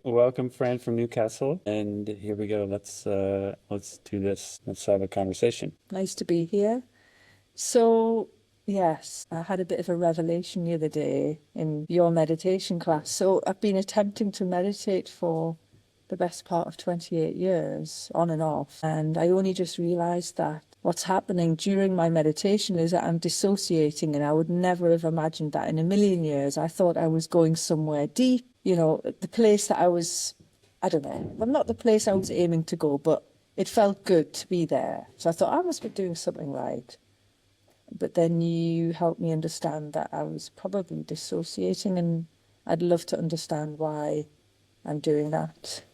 Welcome, Fran from Newcastle, and here we go. Let's do this. Let's have a conversation. Nice to be here. So, yes, I had a bit of a revelation the other day in your meditation class. So, I've been attempting to meditate for the best part of 28 years, on and off. And I only just realized that what's happening during my meditation is that I'm dissociating, and I would never have imagined that in a million years. I thought I was going somewhere deep, the place that I don't know, well, not the place I was aiming to go, but it felt good to be there. So I thought I must be doing something right. But then you helped me understand that I was probably dissociating, and I'd love to understand why I'm doing that.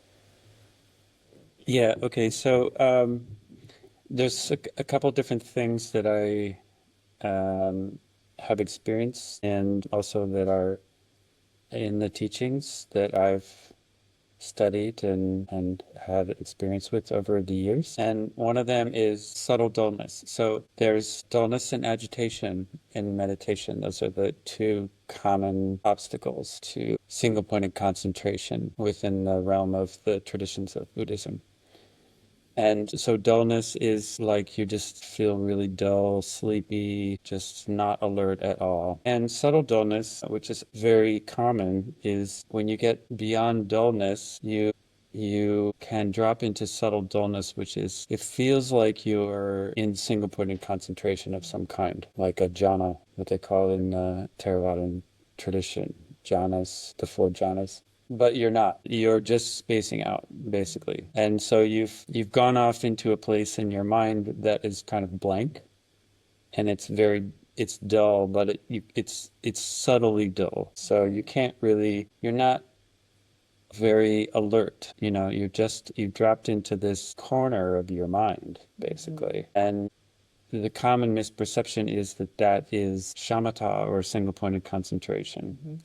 Yeah, okay. There's a couple different things that I have experienced, and also that are in the teachings that I've studied and had experience with over the years. And one of them is subtle dullness. So there's dullness and agitation in meditation. Those are the two common obstacles to single pointed concentration within the realm of the traditions of Buddhism. And so dullness is like you just feel really dull, sleepy, just not alert at all. And subtle dullness, which is very common, is when you get beyond dullness, you can drop into subtle dullness, which is it feels like you're in single pointed concentration of some kind, like a jhana, what they call in the Theravadan tradition, jhanas, the four jhanas. But you're not. You're just spacing out, basically. And so you've gone off into a place in your mind that is kind of blank, and it's dull, but it's subtly dull. So you can't really, you're not very alert. You've dropped into this corner of your mind, basically. And the common misperception is that that is shamatha, or single pointed concentration.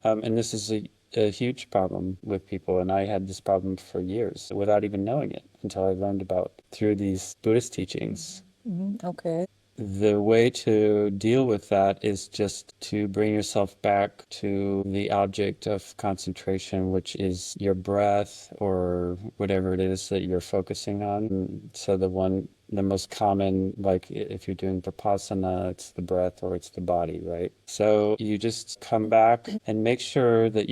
And this is a huge problem with people. And I had this problem for years without even knowing it until I learned about through these Buddhist teachings. Okay. The way to deal with that is just to bring yourself back to the object of concentration, which is your breath or whatever it is that you're focusing on. So the most common, like if you're doing vipassana, it's the breath or it's the body, right? So you just come back and make sure that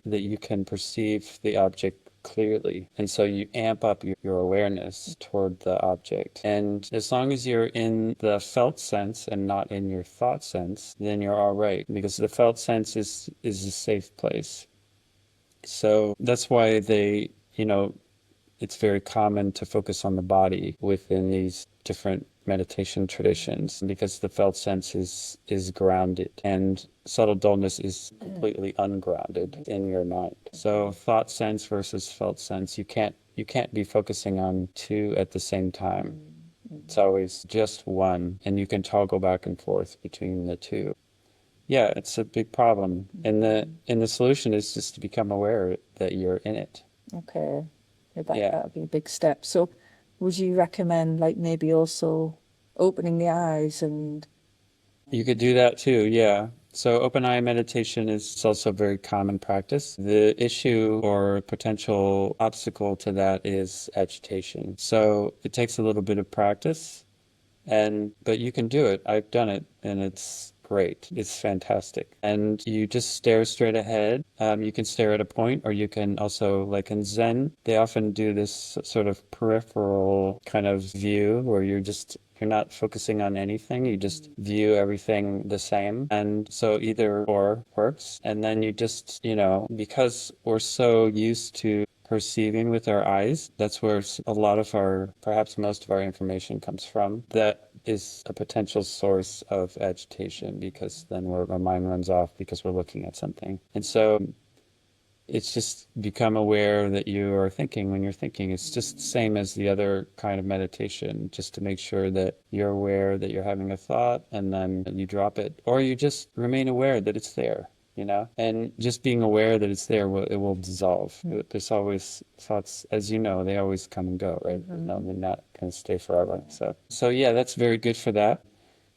that you can perceive the object clearly. And so you amp up your awareness toward the object. And as long as you're in the felt sense and not in your thought sense, then you're all right, because the felt sense is a safe place. So that's why it's very common to focus on the body within these different meditation traditions, because the felt sense is grounded, and subtle dullness is completely ungrounded in your mind. So thought sense versus felt sense, you can't be focusing on two at the same time. It's always just one, and you can toggle back and forth between the two. Yeah, it's a big problem. And the solution is just to become aware that you're in it. Okay. Yeah, Yeah. that would be a big step. So, would you recommend, like, maybe also opening the eyes and You could do that too, yeah. So open eye meditation is also a very common practice. The issue or potential obstacle to that is agitation. So it takes a little bit of practice, but you can do it. I've done it, and it's great. It's fantastic. And you just stare straight ahead. You can stare at a point, or you can also, like in Zen, they often do this sort of peripheral kind of view where you're not focusing on anything. You just view everything the same. And so either or works. And then you just, because we're so used to perceiving with our eyes, that's where a lot of perhaps most of our information comes from. That is a potential source of agitation, because then our mind runs off because we're looking at something. And so it's just become aware that you are thinking when you're thinking. It's just the same as the other kind of meditation, just to make sure that you're aware that you're having a thought, and then you drop it, or you just remain aware that it's there. And just being aware that it's there, it will dissolve. There's always thoughts, as you know, they always come and go, right? No, they're not going to stay forever. So yeah, that's very good for that.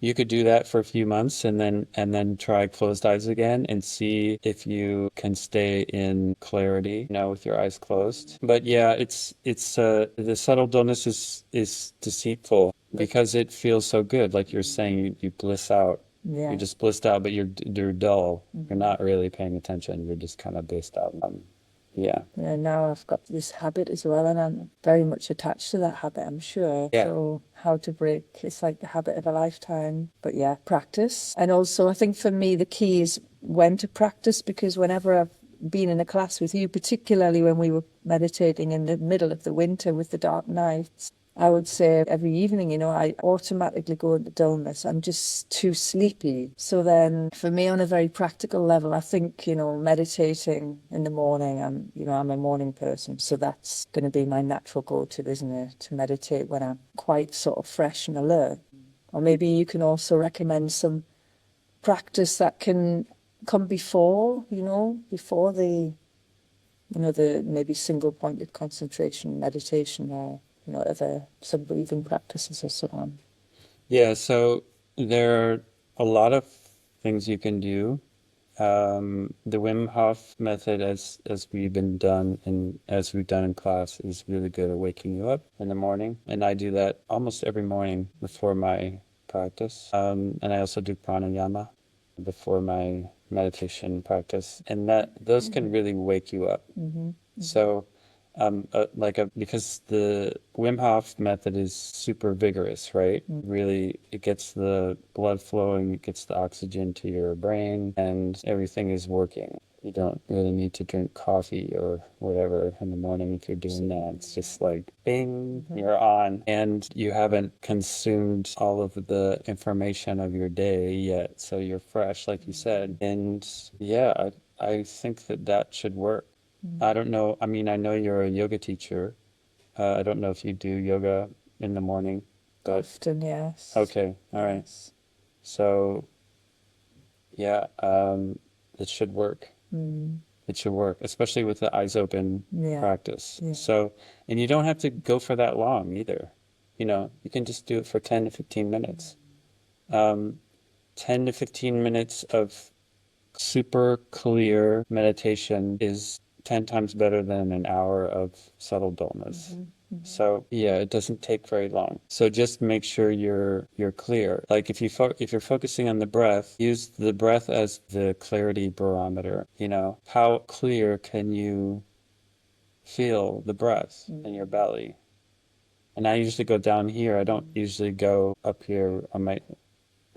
You could do that for a few months and then try closed eyes again and see if you can stay in clarity, with your eyes closed. But yeah, it's the subtle dullness is deceitful because it feels so good. Like you're saying, you bliss out. Yeah. You're just blissed out, but you're dull. You're not really paying attention. You're just kind of based out. Yeah. Yeah, now I've got this habit as well, and I'm very much attached to that habit, I'm sure. Yeah. So how to break, it's like the habit of a lifetime. But yeah, practice. And also I think for me the key is when to practice, because whenever I've been in a class with you, particularly when we were meditating in the middle of the winter with the dark nights, I would say every evening, I automatically go into dullness. I'm just too sleepy. So then for me, on a very practical level, I think, meditating in the morning, I'm a morning person. So that's going to be my natural go-to, isn't it? To meditate when I'm quite sort of fresh and alert. Or maybe you can also recommend some practice that can come before the maybe single pointed concentration meditation, or other some breathing practices or so on. Yeah, so there are a lot of things you can do. The Wim Hof method, as we've done in class, is really good at waking you up in the morning, and I do that almost every morning before my practice. And I also do pranayama before my meditation practice, and those can really wake you up. So, because the Wim Hof method is super vigorous, right? Really, it gets the blood flowing, it gets the oxygen to your brain, and everything is working. You don't really need to drink coffee or whatever in the morning if you're doing that. It's just like, bing, you're on. And you haven't consumed all of the information of your day yet. So you're fresh, like you said. And yeah, I think that should work. I don't know. I mean, I know you're a yoga teacher. I don't know if you do yoga in the morning, but Often, yes. okay, all right. Yes. So yeah, it should work. It should work, especially with the eyes open Yeah. practice. Yeah. So, and you don't have to go for that long either. You can just do it for 10 to 15 minutes. 10 to 15 minutes of super clear meditation is 10 times better than an hour of subtle dullness. So yeah, it doesn't take very long. So just make sure you're clear. Like if you're focusing on the breath, use the breath as the clarity barometer. How clear can you feel the breath in your belly? And I usually go down here. I don't usually go up here on my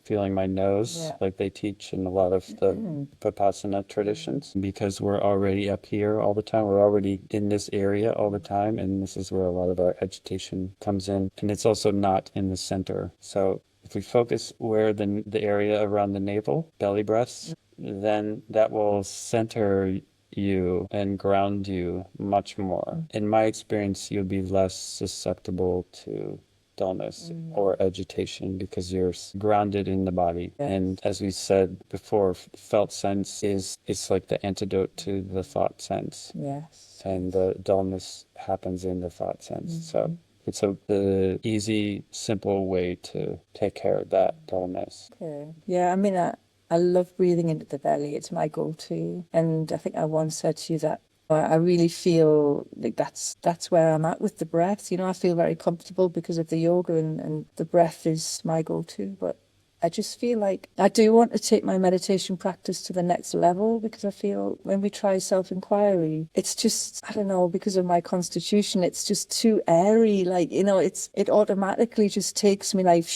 feeling my nose, Yeah. like they teach in a lot of the Vipassana traditions, because we're already up here all the time. We're already in this area all the time, and this is where a lot of our agitation comes in. And it's also not in the center. So if we focus where the area around the navel, belly breaths, then that will center you and ground you much more. In my experience, you'll be less susceptible to dullness or agitation because you're grounded in the body. Yes. And as we said before, felt sense it's like the antidote to the thought sense. Yes. And the dullness happens in the thought sense. So it's the easy, simple way to take care of that dullness. Okay. Yeah, I mean, I love breathing into the belly. It's my go-to. And I think I once said to you that I really feel like that's where I'm at with the breath. I feel very comfortable because of the yoga, and the breath is my go-to. But I just feel like I do want to take my meditation practice to the next level, because I feel when we try self-inquiry, it's just, I don't know, because of my constitution, it's just too airy. Like, it automatically just takes me like,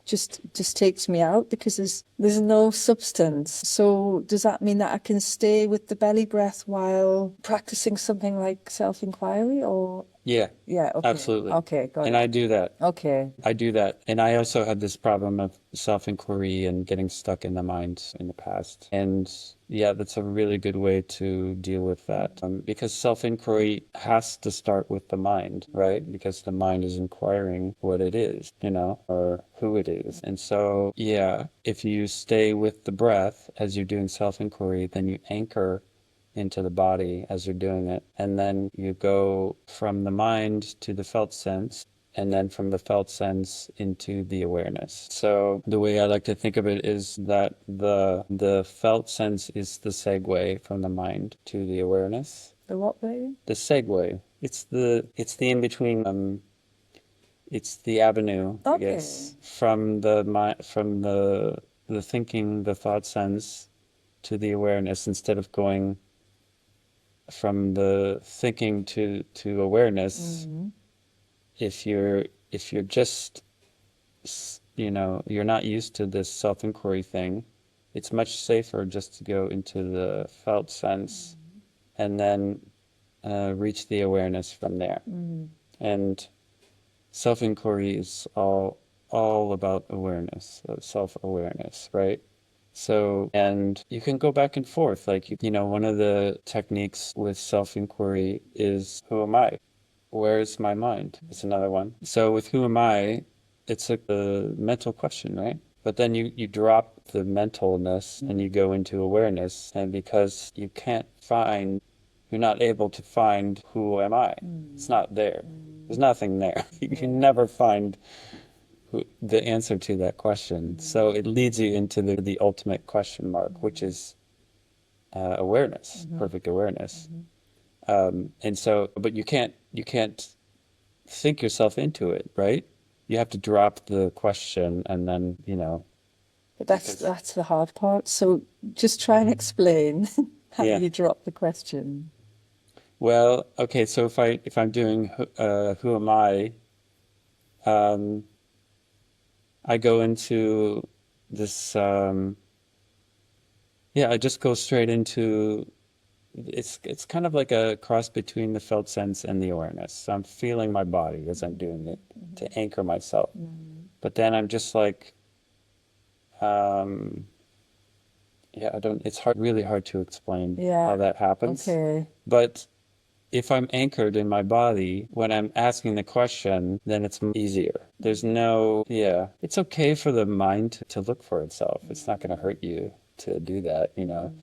just takes me out, because there's no substance. So does that mean that I can stay with the belly breath while practicing something like self-inquiry, or? Yeah, Yeah, okay. absolutely. Okay, got And it. I do that. Okay. I do that. And I also had this problem of self-inquiry and getting stuck in the mind in the past. And yeah, that's a really good way to deal with that. Because self-inquiry has to start with the mind, right? Because the mind is inquiring what it is, or who it is. And so, yeah, if you stay with the breath as you're doing self-inquiry, then you anchor into the body as you're doing it. And then you go from the mind to the felt sense, and then from the felt sense into the awareness. So the way I like to think of it is that the felt sense is the segue from the mind to the awareness. The what, baby? The segue. It's the in between. It's the avenue, I Okay. guess, from the mind, from the thinking, the thought sense to the awareness, instead of going from the thinking to awareness. Mm-hmm. If you're just, you're not used to this self-inquiry thing, it's much safer just to go into the felt sense and then reach the awareness from there. And self-inquiry is all about awareness, self-awareness, right? So, and you can go back and forth. Like, one of the techniques with self-inquiry is, who am I? Where's my mind? It's another one. So with who am I, it's a mental question, right? But then you drop the mentalness and you go into awareness. And because you're not able to find who am I. It's not there. There's nothing there. You can never find the answer to that question. So it leads you into the ultimate question mark, which is awareness, perfect awareness. And so, but you can't think yourself into it, right? You have to drop the question and then, But that's the hard part. So just try and explain how yeah. you drop the question. Well, okay, so if I'm doing who am I, um, I go into this, I just go straight into, it's kind of like a cross between the felt sense and the awareness. So I'm feeling my body as I'm doing it to anchor myself. But then I'm just like, um, it's really hard to explain how that happens. Okay. But if I'm anchored in my body, when I'm asking the question, then it's easier. It's okay for the mind to look for itself. It's not going to hurt you to do that.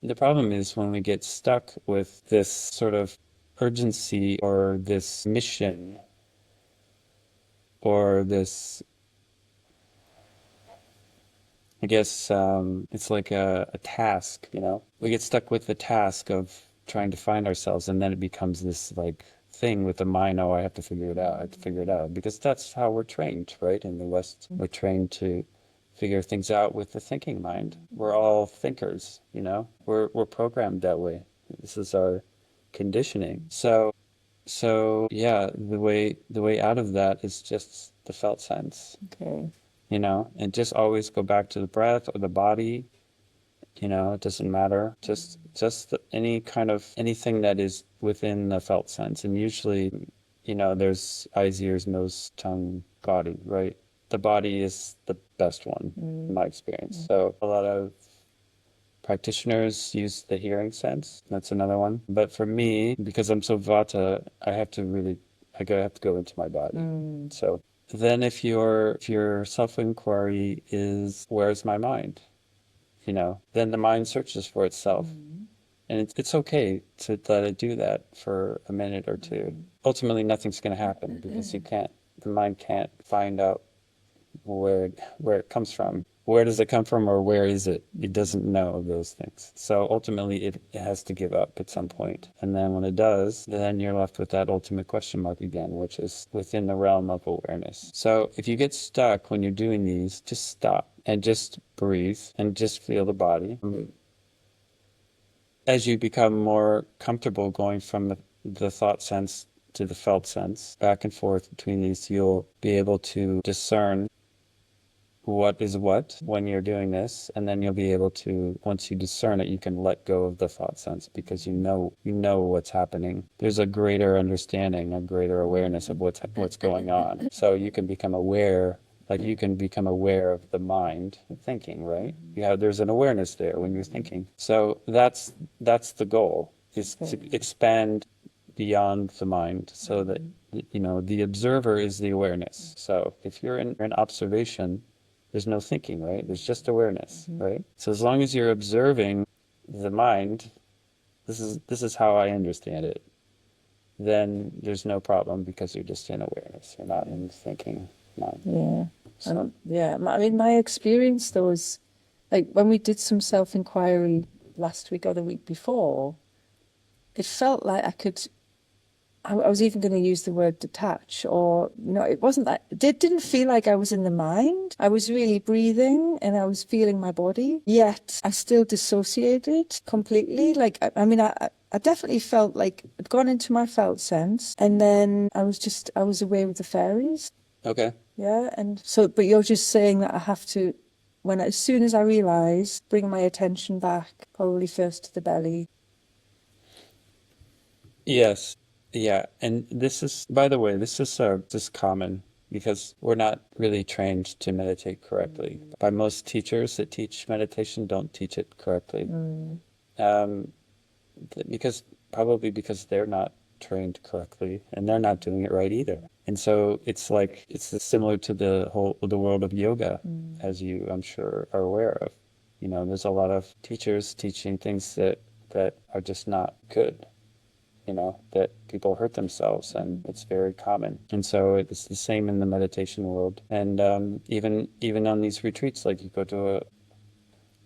The problem is when we get stuck with this sort of urgency or this mission or this, I guess, it's like a task. We get stuck with the task of trying to find ourselves, and then it becomes this like thing with the mind. Oh, I have to figure it out. I have to figure it out, because that's how we're trained, right? In the West, we're trained to figure things out with the thinking mind. We're all thinkers. We're programmed that way. This is our conditioning. So yeah, the way out of that is just the felt sense. Okay. And just always go back to the breath or the body. It doesn't matter. Just anything that is within the felt sense. And usually, there's eyes, ears, nose, tongue, body, right? The body is the best one, in my experience. So a lot of practitioners use the hearing sense. That's another one. But for me, because I'm so Vata, I have to go into my body. So then if your self-inquiry is, where's my mind? Then the mind searches for itself. And it's okay to let it do that for a minute or two. Ultimately, nothing's going to happen because the mind can't find out where it comes from. Where does it come from, or where is it? It doesn't know those things. So ultimately, it has to give up at some point. And then when it does, then you're left with that ultimate question mark again, which is within the realm of awareness. So if you get stuck when you're doing these, just stop and just breathe and just feel the body. As you become more comfortable going from the thought sense to the felt sense, back and forth between these, you'll be able to discern what is what when you're doing this, and then you'll be able to, once you discern it, you can let go of the thought sense, because you know what's happening. There's a greater understanding, a greater awareness of what's going on. So you can become aware, like you can become aware of the mind thinking, right? There's an awareness there when you're thinking. So that's the goal, is to expand beyond the mind, so that the observer is the awareness. So if you're in observation, there's no thinking, right? There's just awareness, right? So as long as you're observing the mind, this is how I understand it. then there's no problem because you're just in awareness. You're not in thinking mind. Yeah. So, Yeah. I mean, my experience though is like when we did some self-inquiry last week or the week before, it felt like I was even going to use the word detach, or, it wasn't that, it didn't feel like I was in the mind. I was really breathing and I was feeling my body, yet I still dissociated completely. Like, I mean, I definitely felt like I'd gone into my felt sense, and then I was away with the fairies. okay. Yeah. And so, but you're just saying that I have to, as soon as I realize, bring my attention back, probably first to the belly. Yes. Yeah. And this is, by the way, this is common because we're not really trained to meditate correctly. By most teachers that teach meditation don't teach it correctly. Um, because probably because they're not trained correctly and they're not doing it right either. And so it's like it's similar to the world of yoga, as you I'm sure are aware of. There's a lot of teachers teaching things that are just not good. That people hurt themselves, and it's very common. And so it's the same in the meditation world. And even on these retreats, like you go to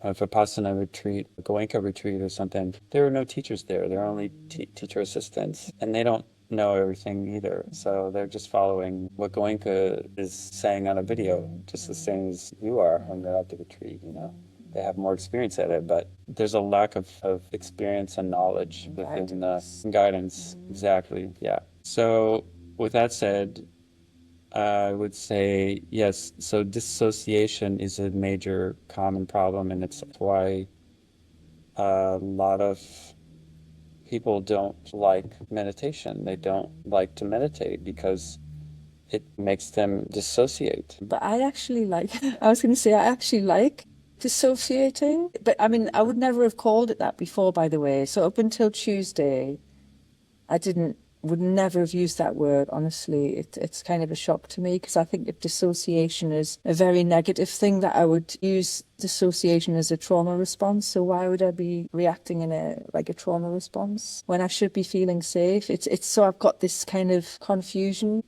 a Vipassana retreat, a Goenka retreat or something, there are no teachers there. There are only teacher assistants, and they don't know everything either. So they're just following what Goenka is saying on a video, just the same as you are when they're at the retreat. They have more experience at it, but there's a lack of experience and knowledge within the guidance. Exactly, yeah. So with that said, I would say yes. So dissociation is a major common problem, and it's why a lot of people don't like meditation. They don't like to meditate because it makes them dissociate. But I was going to say, I actually like dissociating. But I mean, I would never have called it that before, by the way. So up until Tuesday, would never have used that word, honestly. It's kind of a shock to me because I think of dissociation as a very negative thing, that I would use dissociation as a trauma response. So why would I be reacting in a trauma response when I should be feeling safe? So I've got this kind of confusion.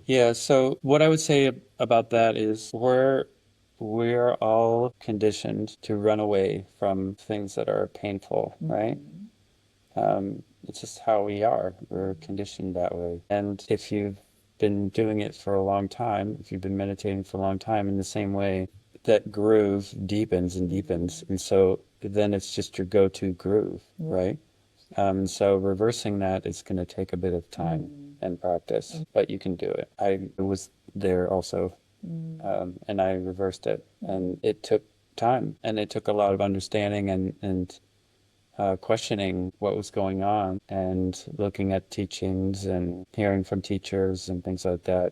Yeah, so what I would say about that is we're all conditioned to run away from things that are painful, right? It's just how we are. We're conditioned that way. And if you've been doing it for a long time, if you've been meditating for a long time in the same way, that groove deepens and deepens. And so then it's just your go-to groove, right? So reversing that is going to take a bit of time and practice, but you can do it. I was there also, and I reversed it, and it took time, and it took a lot of understanding and questioning what was going on and looking at teachings and hearing from teachers and things like that.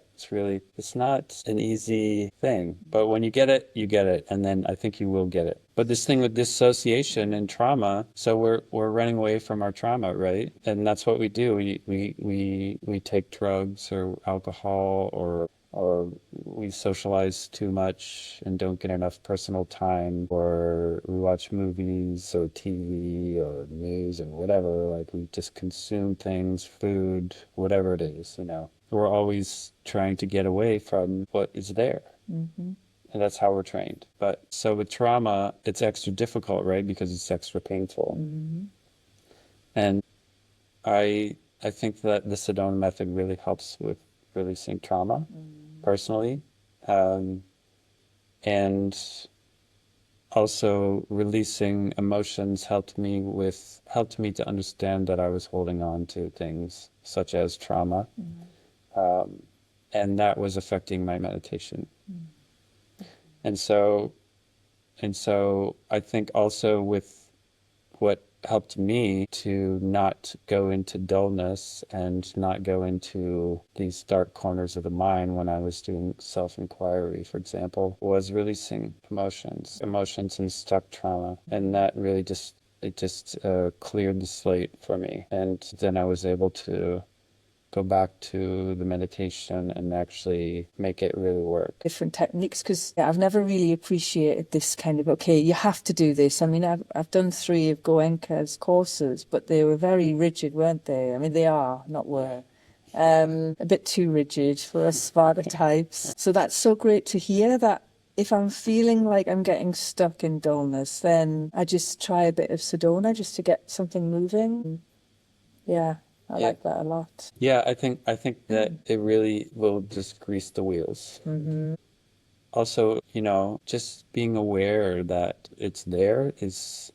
It's not an easy thing, but when you get it, you get it. And then I think you will get it. But this thing with dissociation and trauma, so we're running away from our trauma, right? And that's what we do. We take drugs or alcohol or we socialize too much and don't get enough personal time, or we watch movies or TV or news or whatever. Like we just consume things, food, whatever it is. We're always trying to get away from what is there. And that's how we're trained. But so with trauma, it's extra difficult, right? Because it's extra painful. And I think that the Sedona method really helps with releasing trauma personally. And also releasing emotions helped me to understand that I was holding on to things such as trauma. And that was affecting my meditation. And so I think also with what helped me to not go into dullness and not go into these dark corners of the mind when I was doing self-inquiry, for example, was releasing emotions and stuck trauma. And that really just cleared the slate for me. And then I was able to go back to the meditation and actually make it really work. Different techniques, because I've never really appreciated this kind of, okay, you have to do this. I mean, I've done 3 of Goenka's courses, but they were very rigid, weren't they? I mean, they are, not were. A bit too rigid for us Vata types. So that's so great to hear that if I'm feeling like I'm getting stuck in dullness, then I just try a bit of Sedona just to get something moving. Yeah, I Yeah. like that a lot. Yeah, I think that it really will just grease the wheels. Also, just being aware that it's there is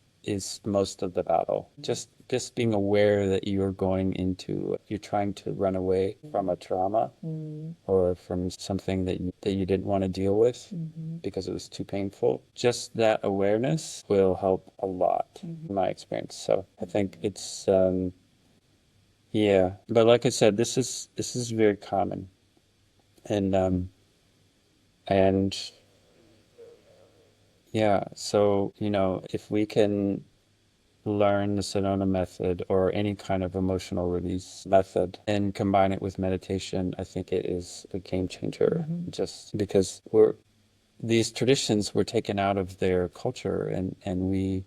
most of the battle. Just being aware that you're trying to run away from a trauma or from something that you didn't want to deal with because it was too painful. Just that awareness will help a lot in my experience. So I think it's yeah, but like I said, this is very common, and yeah. So if we can learn the Sedona method or any kind of emotional release method and combine it with meditation, I think it is a game changer. Just because these traditions were taken out of their culture and we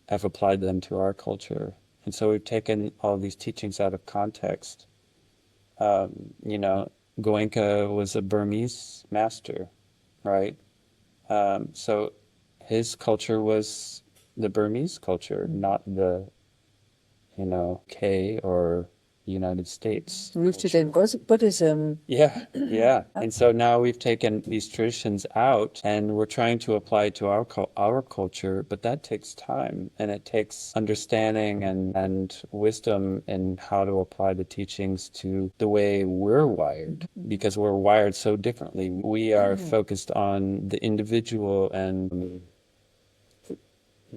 have applied them to our culture, and so we've taken all these teachings out of context. You know, Goenka was a Burmese master, right? So his culture was the Burmese culture, not the, K or United States Rooted culture. in Buddhism. Yeah, yeah. And so now we've taken these traditions out and we're trying to apply it to our culture, but that takes time and it takes understanding and wisdom in how to apply the teachings to the way we're wired, because we're wired so differently. We are focused on the individual and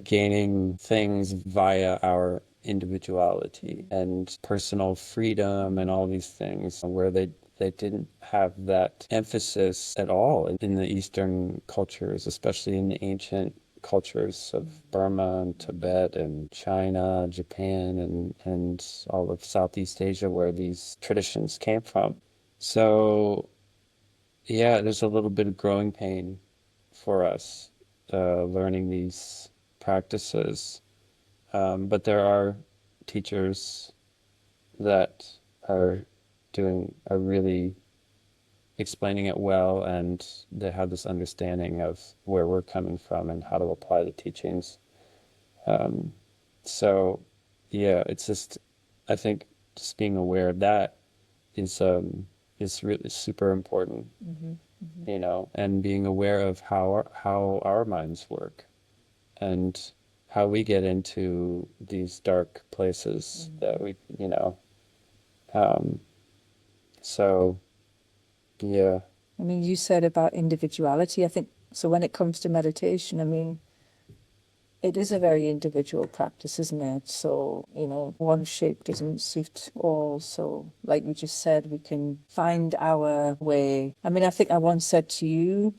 gaining things via our individuality and personal freedom and all these things, where they didn't have that emphasis at all in the Eastern cultures, especially in the ancient cultures of Burma and Tibet and China, Japan, and all of Southeast Asia, where these traditions came from. So yeah, there's a little bit of growing pain for us learning these practices. But there are teachers that are are really explaining it well, and they have this understanding of where we're coming from and how to apply the teachings. Um, so, yeah, it's just, I think just being aware of that is really super important, and being aware of how our minds work and how we get into these dark places that um, so yeah, I mean, you said about individuality. I think so. When it comes to meditation, I mean, it is a very individual practice, isn't it? So, one shape doesn't suit all. So, like you just said, we can find our way. I mean, I think I once said to you,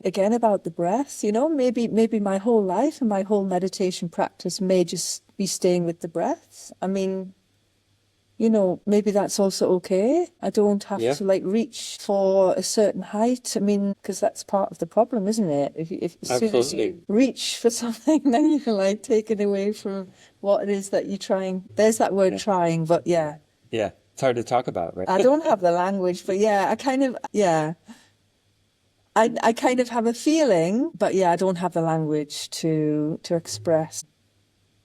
again about the breath, maybe my whole life and my whole meditation practice may just be staying with the breath. I mean, maybe that's also okay. I don't have yeah, to reach for a certain height. I mean, because that's part of the problem, isn't it? If as soon as absolutely, you reach for something, then you're taken away from what it is that you're trying. There's that word yeah, trying, but yeah, yeah. It's hard to talk about, right? I don't have the language, but yeah, I kind of, yeah. I kind of have a feeling, but yeah, I don't have the language to express.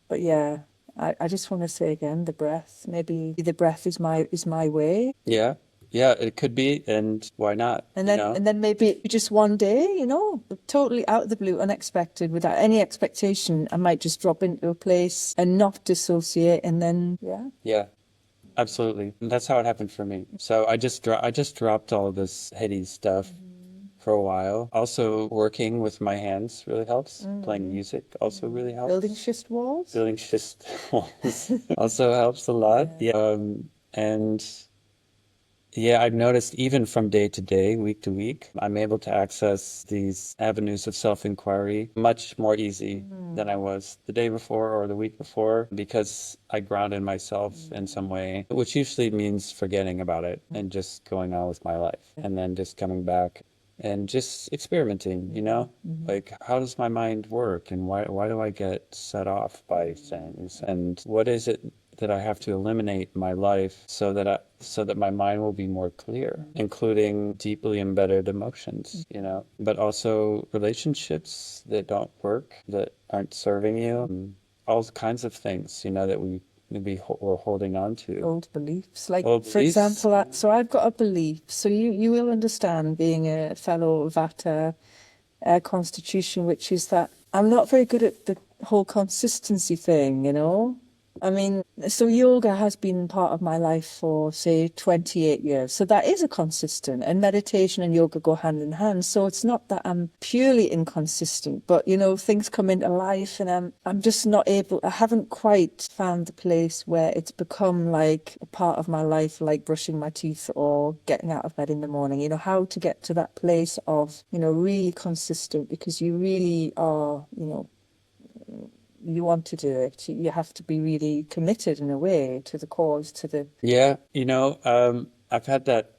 But yeah, I just want to say again, the breath. Maybe the breath is my way. Yeah, yeah, it could be, and why not? And then maybe just one day, totally out of the blue, unexpected, without any expectation, I might just drop into a place and not dissociate, and then yeah. Yeah, absolutely. And that's how it happened for me. So I just dropped all this heady stuff for a while. Also, working with my hands really helps. Playing music also really Building helps. schist walls. Building schist walls also helps a lot. Yeah. Yeah. And Yeah, I've noticed even from day to day, week to week, I'm able to access these avenues of self-inquiry much more easy than I was the day before or the week before because I grounded myself in some way, which usually means forgetting about it and just going on with my life and then just coming back and just experimenting, Like how does my mind work and why do I get set off by things and what is it that I have to eliminate in my life so that my mind will be more clear, including deeply embedded emotions, but also relationships that don't work, that aren't serving you, and all kinds of things, that we're holding on to. Old beliefs. Like, Old for beliefs. example, so I've got a belief. So you will understand, being a fellow Vata constitution, which is that I'm not very good at the whole consistency thing. I mean, so yoga has been part of my life for, say, 28 years. So that is a consistent, and meditation and yoga go hand in hand. So it's not that I'm purely inconsistent, but things come into life and I'm just not able, I haven't quite found the place where it's become like a part of my life, like brushing my teeth or getting out of bed in the morning. How to get to that place of, really consistent, because you really are, you want to do it. You have to be really committed in a way to the cause, to the. Yeah, I've had that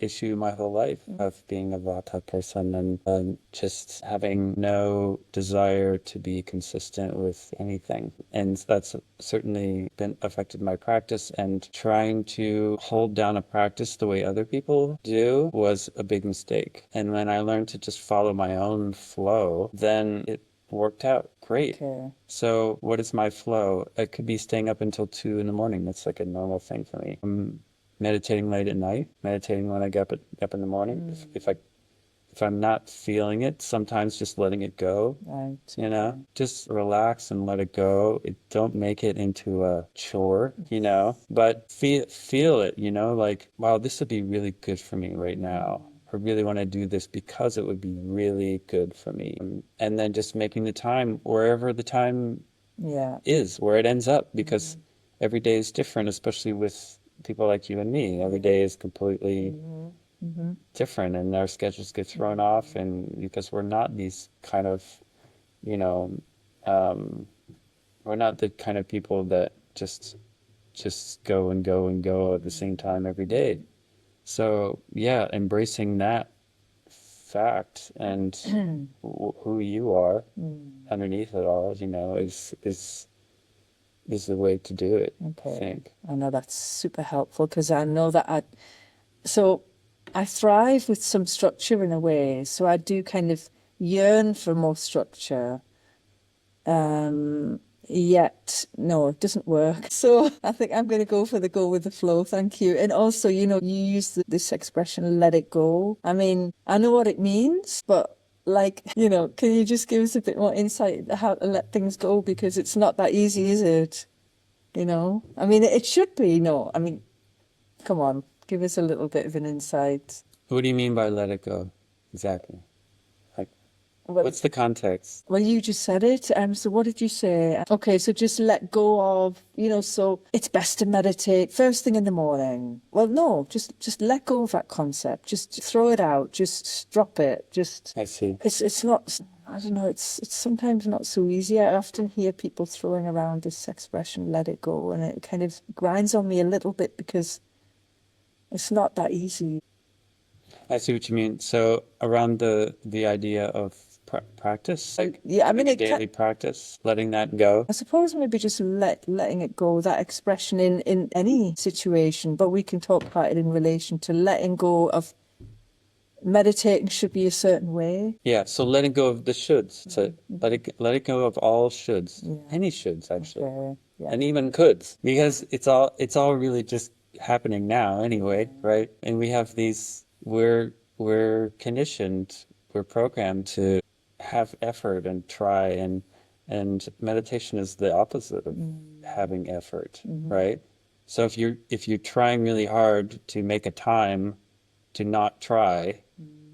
issue my whole life of being a Vata person and just having no desire to be consistent with anything. And that's certainly been affected my practice, and trying to hold down a practice the way other people do was a big mistake. And when I learned to just follow my own flow, then it worked out great. Okay. So what is my flow? It could be staying up until 2 in the morning. That's like a normal thing for me. I'm meditating late at night, meditating when I get up in the morning. If I'm not feeling it, sometimes just letting it go, Right. just relax and let it go. Don't make it into a chore, but feel it, like, wow, this would be really good for me right now. I really want to do this because it would be really good for me. And then just making the time wherever the time Yeah. is, where it ends up, because every day is different, especially with people like you and me. Every day is completely different, and our schedules get thrown off, and because we're not these kind of, you know, um, we're not the kind of people that just go and go and go at the same time every day. So yeah, embracing that fact and who you are underneath it all, is the way to do it, I Okay. think. I know that's super helpful, because I know that I thrive with some structure in a way. So I do kind of yearn for more structure. Yet, no, it doesn't work. So I think I'm going to go with the flow. Thank you. And also, you use this expression, let it go. I mean, I know what it means, but like, can you just give us a bit more insight into how to let things go? Because it's not that easy, is it? I mean, it should be. No, I mean, come on, give us a little bit of an insight. What do you mean by let it go? Exactly. Like, Well, what's the context? Well, you just said it. So what did you say? Okay, so just let go of, so it's best to meditate first thing in the morning. Well, no, just let go of that concept. Just throw it out. Just drop it. I see. It's not, I don't know, it's sometimes not so easy. I often hear people throwing around this expression, let it go, and it kind of grinds on me a little bit, because it's not that easy. I see what you mean. So around the idea of practice, like Yeah, I mean, having a daily practice, letting that go. I suppose maybe just letting it go, that expression in any situation, but we can talk about it in relation to letting go of meditating should be a certain way. Yeah, so letting go of the shoulds. So let it go of all shoulds. Yeah. Any shoulds actually. Okay. Yeah. And even coulds. Because it's all really just happening now anyway, right? And we have these we're conditioned, we're programmed to have effort and try, and meditation is the opposite of having effort, right? So if you're trying really hard to make a time to not try,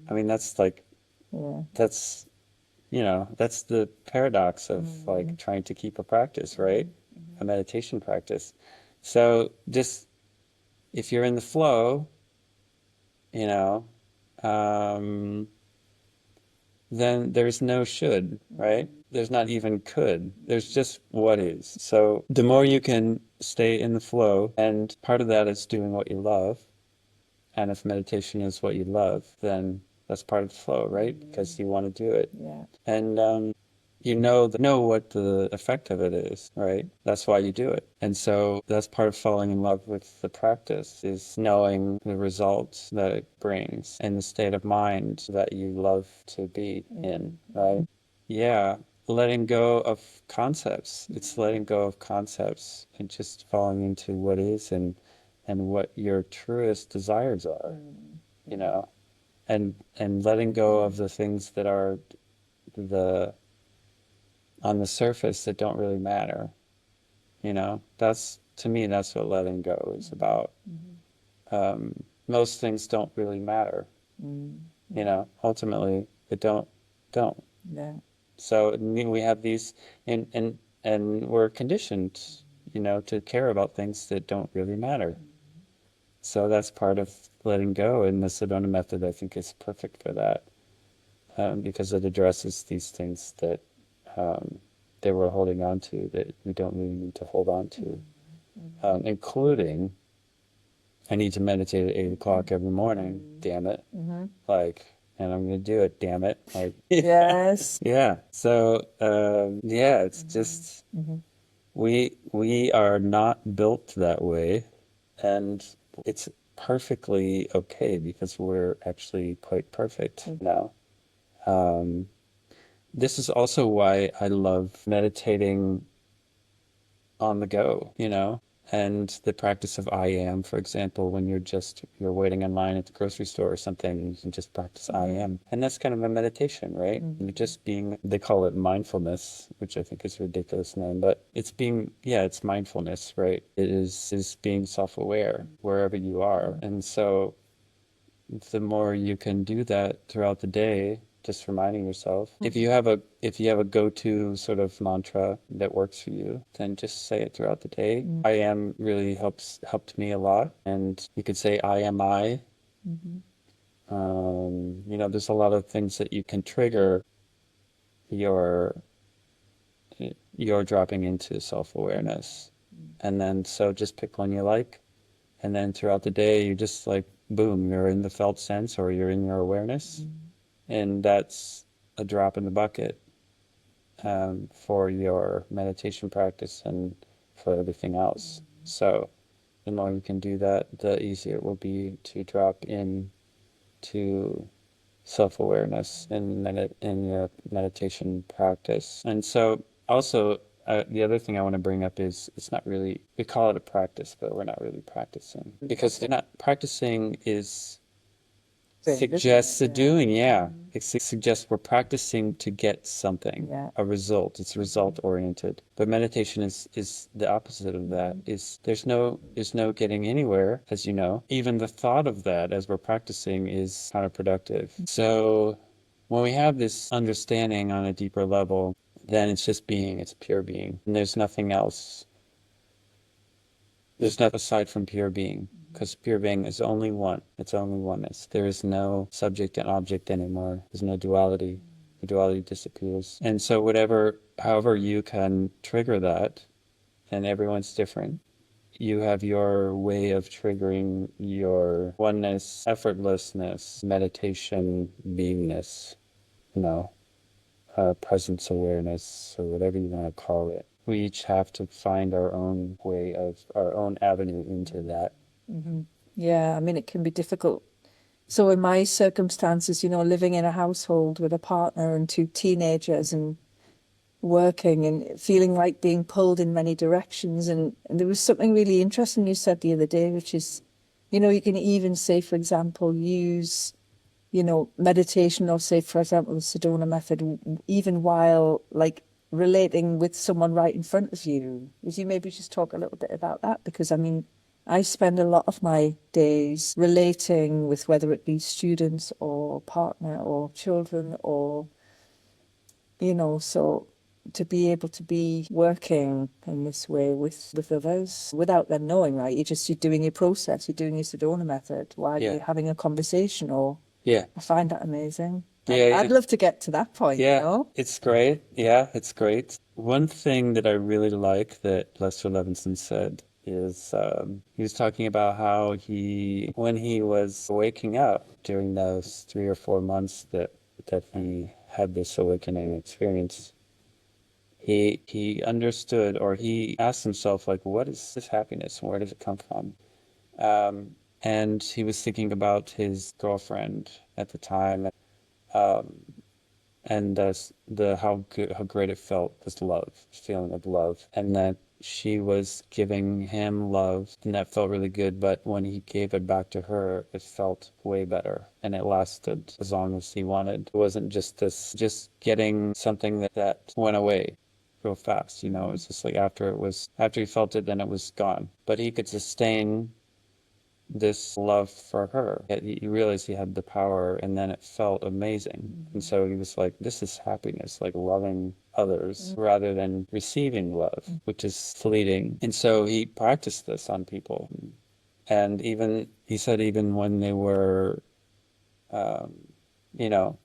I mean Yeah. that's the paradox of like trying to keep a practice, right? A meditation practice. So just if you're in the flow, you know, um, then there's no should, right? There's not even could. There's just what is. So the more you can stay in the flow, and part of that is doing what you love. And if meditation is what you love, then that's part of the flow, right? Because you want to do it. Yeah. And you know what the effect of it is, right? That's why you do it. And so that's part of falling in love with the practice is knowing the results that it brings and the state of mind that you love to be in, right? Yeah, letting go of concepts. It's letting go of concepts and just falling into what is and what your truest desires are, you know, and letting go of the things that are the on the surface that don't really matter, you know. That's to me that's what letting go is about. Most things don't really matter, you know. Ultimately, it don't. Yeah. So we have these, and we're conditioned, you know, to care about things that don't really matter. So that's part of letting go, and the Sedona method, I think, is perfect for that, because it addresses these things that they were holding on to that we don't really need to hold on to, including I need to meditate at 8 o'clock every morning. Damn it! Like, and I'm gonna do it. Damn it! Like, Yes. yeah. So yeah, it's just we are not built that way, and it's perfectly okay because we're actually quite perfect now. Um, this is also why I love meditating on the go, you know, and the practice of I am, for example, when you're waiting in line at the grocery store or something, you can just practice I am. And that's kind of a meditation, right? You're just being, they call it mindfulness, which I think is a ridiculous name, but it's being, yeah, it's mindfulness, right? It is being self-aware wherever you are. And so the more you can do that throughout the day, just reminding yourself. If you have a go-to sort of mantra that works for you, then just say it throughout the day. I am really helped me a lot, and you could say I am I. You know, there's a lot of things that you can trigger your your dropping into self-awareness, and then so just pick one you like. And then throughout the day, you just like, boom, you're in the felt sense or you're in your awareness. And that's a drop in the bucket for your meditation practice and for everything else. So the more you can do that, the easier it will be to drop in to self-awareness in your meditation practice. And so also the other thing I want to bring up is it's not really, we call it a practice, but we're not really practicing because they're not practicing is suggests a doing, yeah. It suggests we're practicing to get something, Yeah. a result. It's result oriented. But meditation is the opposite of that. Is there's no getting anywhere, as you know. Even the thought of that as we're practicing is counterproductive. So when we have this understanding on a deeper level, then it's just being, it's pure being. And there's nothing else. There's nothing aside from pure being, because pure being is only one. It's only oneness. There is no subject and object anymore. There's no duality. The duality disappears. And so however you can trigger that, and everyone's different, you have your way of triggering your oneness, effortlessness, meditation, beingness, you know, presence awareness, or whatever you want to call it. We each have to find our own way of our own avenue into that. Yeah, I mean, it can be difficult. So in my circumstances, living in a household with a partner and two teenagers and working and feeling like being pulled in many directions. And there was something really interesting you said the other day, which is, you can even say, for example, use, meditation or say, for example, the Sedona method, even while like relating with someone right in front of you. Would you maybe just talk a little bit about that? Because I mean, I spend a lot of my days relating with whether it be students or partner or children or, so to be able to be working in this way with others without them knowing, right? You're doing your process, you're doing your Sedona method while Yeah. you're having a conversation, or Yeah. I find that amazing. Yeah. I'd Yeah. love to get to that point, you Yeah. know? It's great. Yeah, it's great. One thing that I really like that Lester Levinson said is he was talking about how when he was waking up during those 3 or 4 months that he had this awakening experience, he understood, or he asked himself, like, what is this happiness? Where does it come from? And he was thinking about his girlfriend at the time, um, and how great it felt, this love, feeling of love, and that she was giving him love, and that felt really good. But when he gave it back to her, it felt way better, and it lasted as long as he wanted. It wasn't just getting something that went away real fast. You know, it's just like after he felt it, then it was gone. But he could sustain this love for her. He realized he had the power, and then it felt amazing. And so he was like, this is happiness, like loving others rather than receiving love, which is fleeting. And so he practiced this on people. And he said, even when they were um,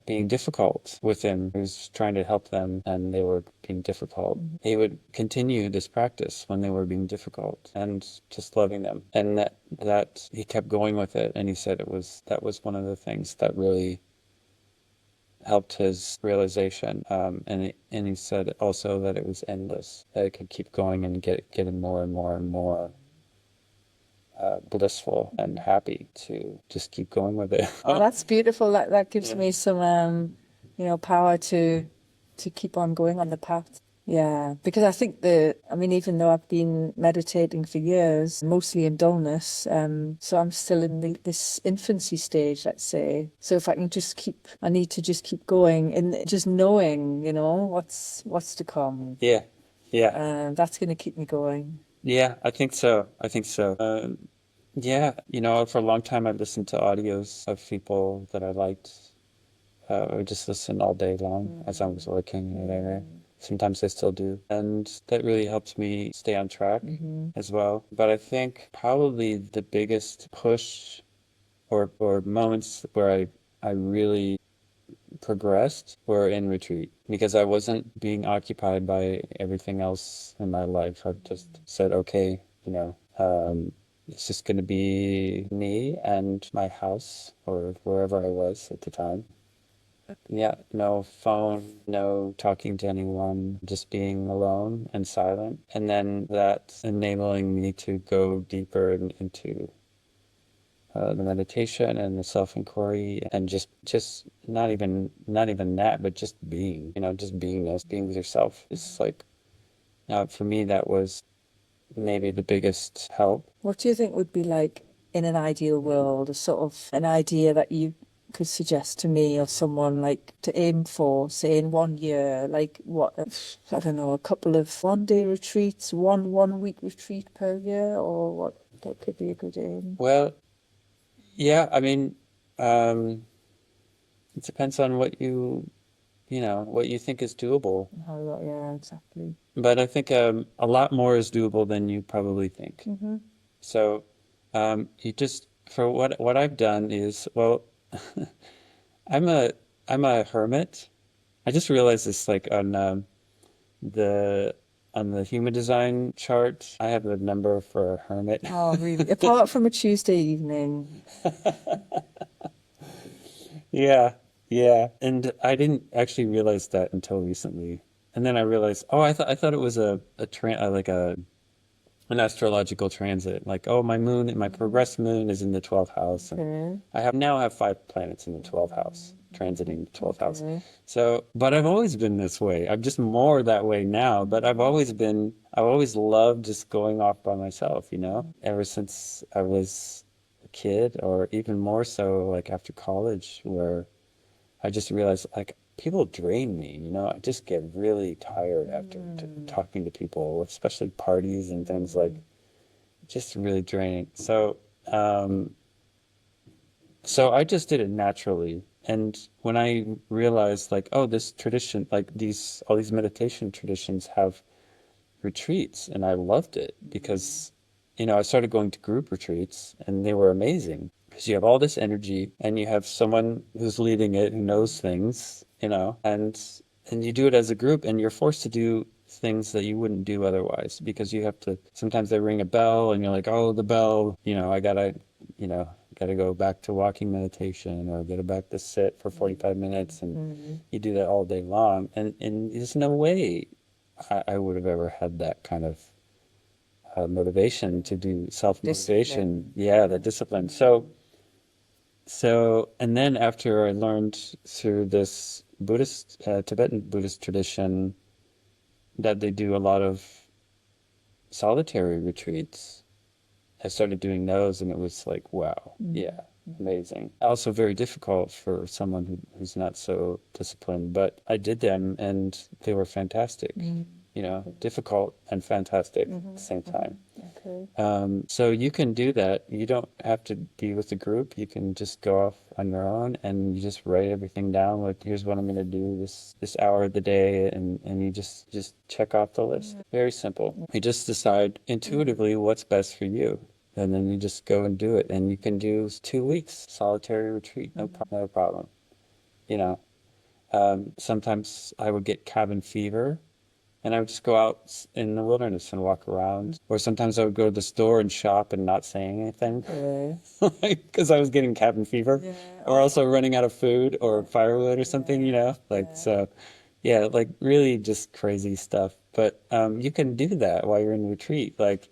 being difficult with him. He was trying to help them and they were being difficult. He would continue this practice when they were being difficult and just loving them. And that he kept going with it. And he said that was one of the things that really helped his realization. And he said also that it was endless, that it could keep going and getting more and more and more blissful and happy to just keep going with it. Oh, that's beautiful. That gives Yeah. me some, power to keep on going on the path. Yeah, because I think even though I've been meditating for years, mostly in dullness, so I'm still in this infancy stage, let's say. So if I can I need to just keep going and just knowing, what's to come. Yeah. Yeah. That's going to keep me going. Yeah, I think so. I think so. Yeah, for a long time I've listened to audios of people that I liked. I would just listen all day long as I was working or whatever. Sometimes I still do. And that really helps me stay on track as well. But I think probably the biggest push or moments where I really progressed were in retreat because I wasn't being occupied by everything else in my life. I just said, okay, it's just going to be me and my house or wherever I was at the time. Yeah, no phone, no talking to anyone, just being alone and silent. And then that enabling me to go deeper into the meditation and the self-inquiry and just not even that, but just being, just beingness, being with yourself. It's like, for me, that was maybe the biggest help. What do you think would be like in an ideal world, a sort of an idea that you could suggest to me or someone like to aim for, say in 1 year, like what, I don't know, a couple of 1 day retreats, one week retreat per year, or what could be a good aim? Well, yeah, I mean, um, it depends on what you think is doable. Yeah, exactly. But I think a lot more is doable than you probably think. So you just for what I've done is, well, I'm a I'm a hermit. I just realized this like the on the human design chart, I have a number for a hermit. Oh, really? Apart from a Tuesday evening. Yeah, yeah. And I didn't actually realize that until recently. And then I realized, oh, I thought it was like an astrological transit. Like, oh, my progressed moon is in the 12th house, and Okay. I now have 5 planets in the 12th house, transiting the 12th house. Okay. So, but I've always been this way. I'm just more that way now, but I've always loved just going off by myself, ever since I was a kid, or even more so like after college, where I just realized like people drain me, I just get really tired after talking to people, especially parties and things, like just really draining. So I just did it naturally. And when I realized like, oh, this tradition, like all these meditation traditions have retreats, and I loved it because, I started going to group retreats and they were amazing because you have all this energy and you have someone who's leading it who knows things, and you do it as a group and you're forced to do things that you wouldn't do otherwise because you have to, sometimes they ring a bell and you're like, oh, the bell, you know, gotta go back to walking meditation or get back to sit for 45 minutes, and you do that all day long, and there's no way I would have ever had that kind of motivation to do self-motivation. Discipline. Yeah, the discipline. So, and then after I learned through this Tibetan Buddhist tradition that they do a lot of solitary retreats, I started doing those and it was like, wow, yeah, amazing. Also very difficult for someone who's not so disciplined, but I did them and they were fantastic. Difficult and fantastic at the same time. Okay. So you can do that. You don't have to be with a group. You can just go off on your own and you just write everything down. Like, here's what I'm going to do this hour of the day, and you just check off the list. Very simple. You just decide intuitively what's best for you. And then you just go and do it. And you can do 2 weeks solitary retreat, no problem. You know, sometimes I would get cabin fever and I would just go out in the wilderness and walk around. Or sometimes I would go to the store and shop and not saying anything because I was getting cabin fever, Yeah. or also running out of food or firewood or something, so yeah, like really just crazy stuff. But you can do that while you're in retreat. Like,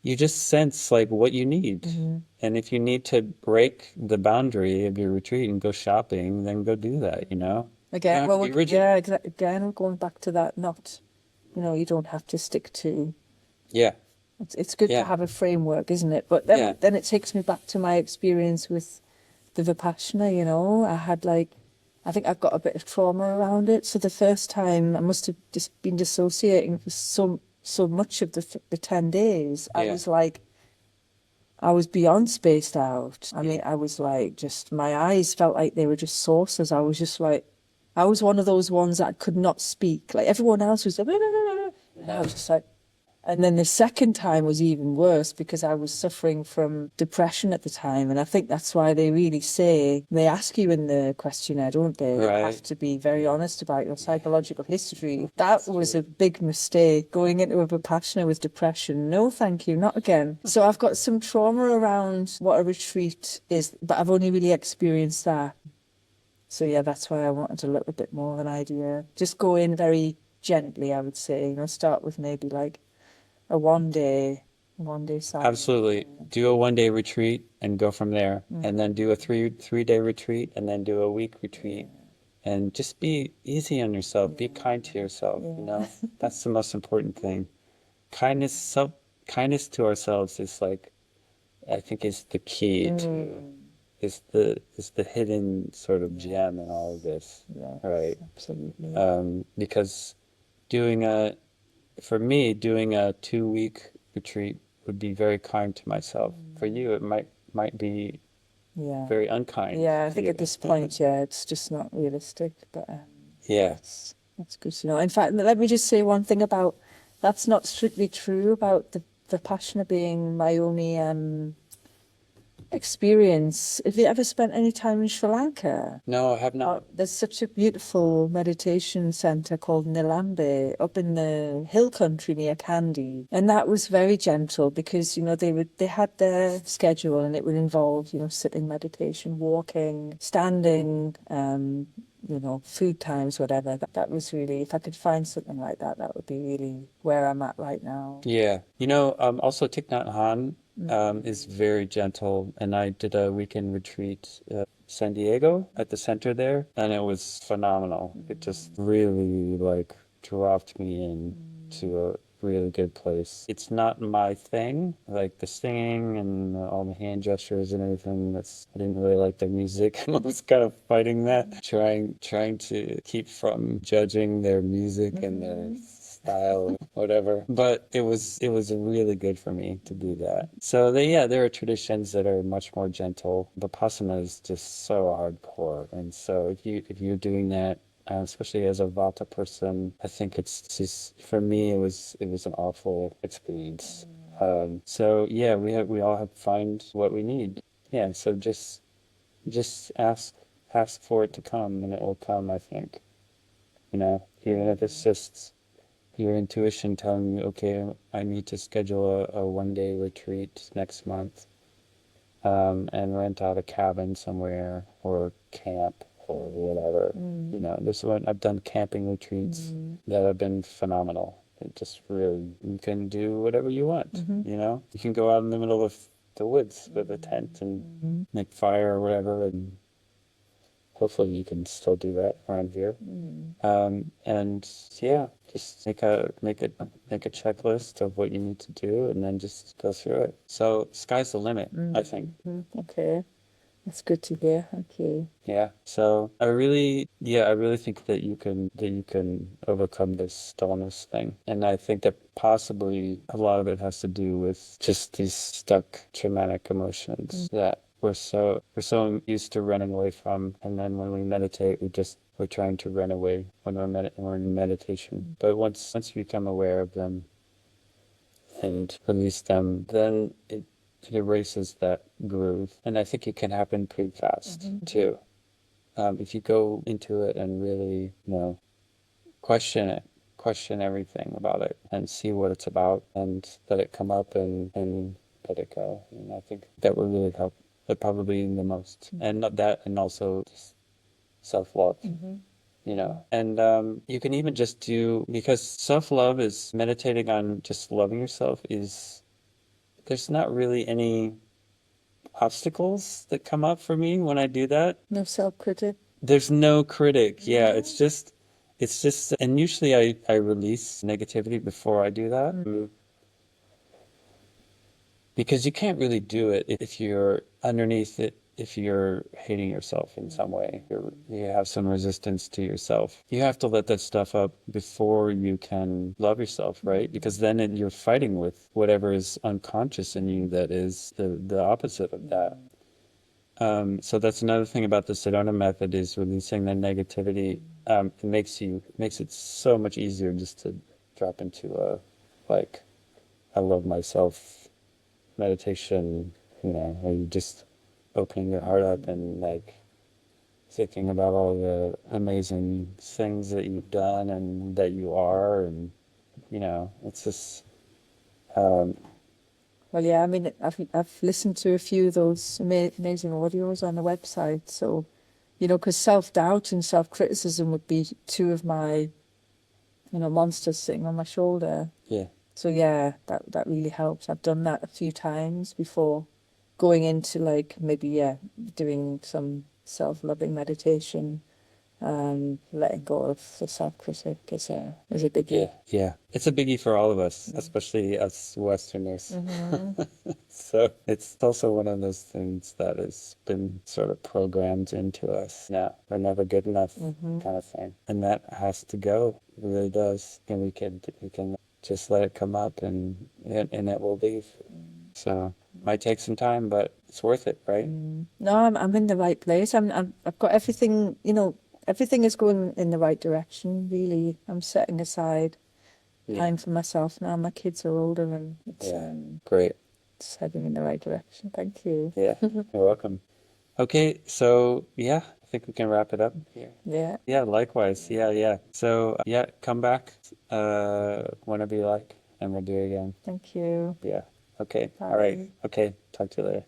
you just sense like what you need. And if you need to break the boundary of your retreat and go shopping, then go do that, You don't Again, have to well, be rigid. yeah, again, we're going back to that. Not, you don't have to stick to. Yeah, It's good to yeah, have a framework, isn't it? But yeah, then it takes me back to my experience with the Vipassana. I had I think I've got a bit of trauma around it. So the first time I must have just been dissociating for so much of the 10 days. I yeah. was like, I was beyond spaced out. I mean, I was like, just my eyes felt like they were just saucers. I was just like, I was one of those ones that could not speak. Like everyone else was like, and I was just like, and then the second time was even worse because I was suffering from depression at the time. And I think that's why they really say, they ask you in the questionnaire, don't they? You have Right. to be very honest about your psychological history. That was a big mistake, going into a Vipassana with depression. No, thank you, not again. So I've got some trauma around what a retreat is, but I've only really experienced that. So yeah, that's why I wanted a little bit more of an idea. Just go in very gently, I would say. Start with maybe like a one day silence. Absolutely. Do a 1 day retreat and go from there, and then do a three day retreat, and then do a week retreat, and just be easy on yourself. Be kind to yourself. That's the most important thing. Kindness to ourselves is like, I think, is the key to is the hidden sort of gem in all of this, Yeah, right? absolutely. Because doing a for me, doing a 2 week retreat would be very kind to myself. For you, it might be Yeah. very unkind Yeah, I to think you. at this point, yeah, it's just not realistic. But Yeah. that's good to know. In fact, let me just say one thing about that's not strictly true about the Vipassana being my only experience. Have you ever spent any time in Sri Lanka? No, I have not. There's such a beautiful meditation center called Nilambe up in the hill country near Kandy, and that was very gentle because they had their schedule and it would involve sitting meditation, walking, standing, food times, whatever. That was really, if I could find something like that, that would be really where I'm at right now. Yeah. Also Thich Nhat Hanh is very gentle, and I did a weekend retreat San Diego at the center there, and it was phenomenal. It just really like dropped me in to a really good place. It's not my thing, like the singing and all the hand gestures and everything. I didn't really like the music. I was kind of fighting that, trying to keep from judging their music and style, whatever. But it was really good for me to do that. So yeah, there are traditions that are much more gentle. Vipassana is just so hardcore, and so if you're doing that, especially as a Vata person, I think it's just for me it was an awful experience. So yeah, we all have to find what we need. Yeah, so just ask for it to come, and it will come, I think. Even if it's just your intuition telling you, okay, I need to schedule a 1 day retreat next month, and rent out a cabin somewhere or camp or whatever. This one I've done camping retreats that have been phenomenal. It just really, you can do whatever you want. You can go out in the middle of the woods with a tent and make fire or whatever, and hopefully you can still do that around here. And yeah, just make a checklist of what you need to do, and then just go through it. So sky's the limit, I think. Okay, that's good to hear. Okay. Yeah. So I really think that you can overcome this dullness thing. And I think that possibly a lot of it has to do with just these stuck traumatic emotions that we're so used to running away from. And then when we meditate, we're trying to run away when we're in meditation. But once you become aware of them and release them, then it erases that groove. And I think it can happen pretty fast too. If you go into it and really, question it, question everything about it, and see what it's about, and let it come up and let it go. And I think that would really help. But probably the most, and not that, and also just self-love. And you can even just do, because self-love is meditating on just loving yourself, is there's not really any obstacles that come up for me when I do that. No self-critic. There's no critic. Yeah, it's just, and usually I release negativity before I do that. Because you can't really do it if you're underneath it, if you're hating yourself in some way. You have some resistance to yourself. You have to let that stuff up before you can love yourself, right? Because then you're fighting with whatever is unconscious in you that is the opposite of that. So that's another thing about the Sedona method, is releasing the negativity. It makes it so much easier just to drop into like, I love myself meditation, where you just opening your heart up and like thinking about all the amazing things that you've done and that you are, and it's just um, Well, yeah, I mean, I've listened to a few of those amazing audios on the website. So, because self-doubt and self-criticism would be two of my, monsters sitting on my shoulder. yeah, So yeah, that really helps. I've done that a few times before going into like maybe doing some self-loving meditation, letting go of the self-critic is a biggie. yeah. It's a biggie for all of us, especially us Westerners. So it's also one of those things that has been sort of programmed into us. No, we're never good enough, kind of thing, and that has to go. It really does, and we can just let it come up, and it will leave. So might take some time, but it's worth it, right? No, I'm in the right place. I've got everything. Everything is going in the right direction. Really, I'm setting aside time for myself now. My kids are older, and Great. it's heading in the right direction. Thank you. Yeah, you're welcome. Okay, so yeah, I think we can wrap it up here. Yeah. Yeah, likewise. Yeah, yeah. So yeah, come back whenever you like, and we'll do it again. Thank you. Yeah. Okay. All Bye. right. Okay. Talk to you later.